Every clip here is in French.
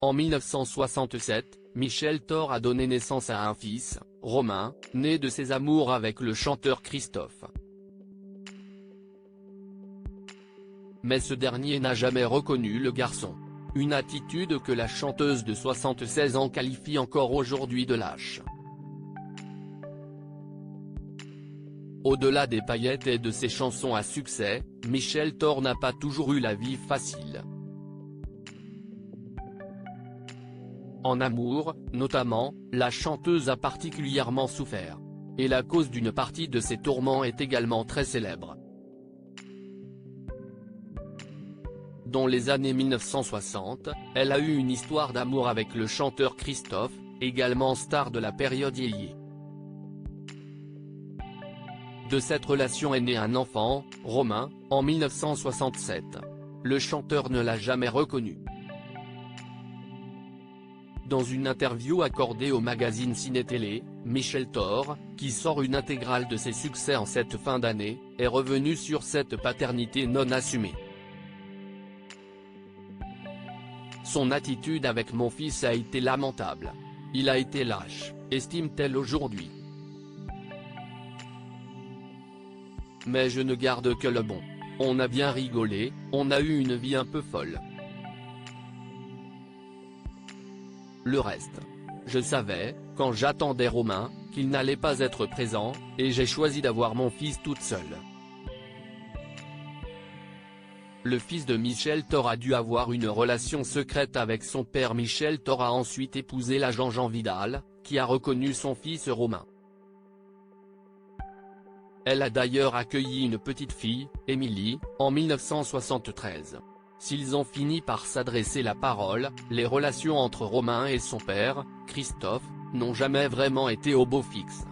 En 1967, Michel Thor a donné naissance à un fils, Romain, né de ses amours avec le chanteur Christophe. Mais ce dernier n'a jamais reconnu le garçon. Une attitude que la chanteuse de 76 ans qualifie encore aujourd'hui de lâche. Au-delà des paillettes et de ses chansons à succès, Michel Thor n'a pas toujours eu la vie facile. En amour, notamment, la chanteuse a particulièrement souffert. Et la cause d'une partie de ses tourments est également très célèbre. Dans les années 1960, elle a eu une histoire d'amour avec le chanteur Christophe, également star de la période yéyé. De cette relation est né un enfant, Romain, en 1967. Le chanteur ne l'a jamais reconnu. Dans une interview accordée au magazine Ciné-Télé, Michel Thor, qui sort une intégrale de ses succès en cette fin d'année, est revenu sur cette paternité non assumée. Son attitude avec mon fils a été lamentable. Il a été lâche, estime-t-elle aujourd'hui. Mais je ne garde que le bon. On a bien rigolé, on a eu une vie un peu folle. Le reste. Je savais, quand j'attendais Romain, qu'il n'allait pas être présent, et j'ai choisi d'avoir mon fils toute seule. Le fils de Michel Thor a dû avoir une relation secrète avec son père. Michel Thor a ensuite épousé l'agent Jean Vidal, qui a reconnu son fils Romain. Elle a d'ailleurs accueilli une petite fille, Émilie, en 1973. S'ils ont fini par s'adresser la parole, les relations entre Romain et son père, Christophe, n'ont jamais vraiment été au beau fixe.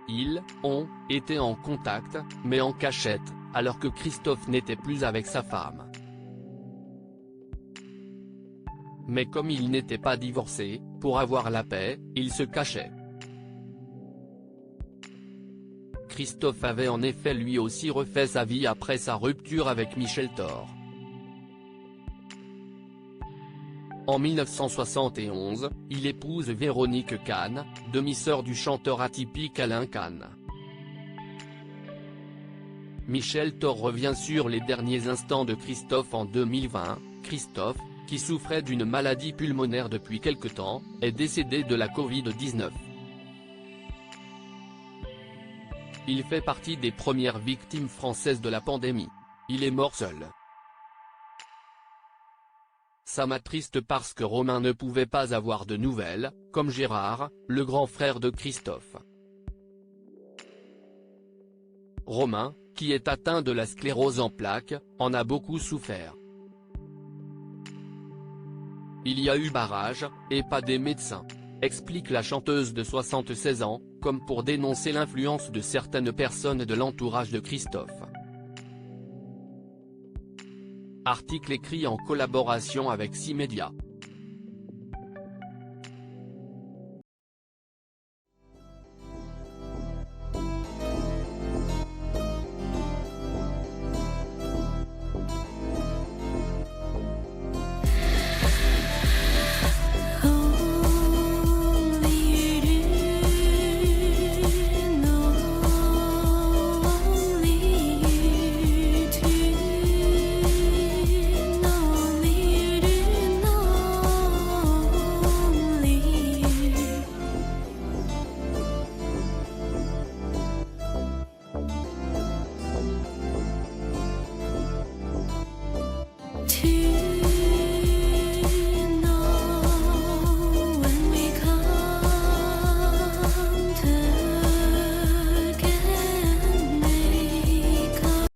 Ils ont été en contact, mais en cachette, alors que Christophe n'était plus avec sa femme. Mais comme ils n'étaient pas divorcés, pour avoir la paix, ils se cachaient. Christophe avait en effet lui aussi refait sa vie après sa rupture avec Michel Thor. En 1971, il épouse Véronique Kahn, demi-sœur du chanteur atypique Alain Kahn. Michel Thor revient sur les derniers instants de Christophe en 2020. Christophe, qui souffrait d'une maladie pulmonaire depuis quelque temps, est décédé de la Covid-19. Il fait partie des premières victimes françaises de la pandémie. Il est mort seul. Ça m'attriste parce que Romain ne pouvait pas avoir de nouvelles, comme Gérard, le grand frère de Christophe. Romain, qui est atteint de la sclérose en plaques, en a beaucoup souffert. Il y a eu barrage, et pas des médecins, explique la chanteuse de 76 ans, comme pour dénoncer l'influence de certaines personnes de l'entourage de Christophe. Article écrit en collaboration avec 6 médias.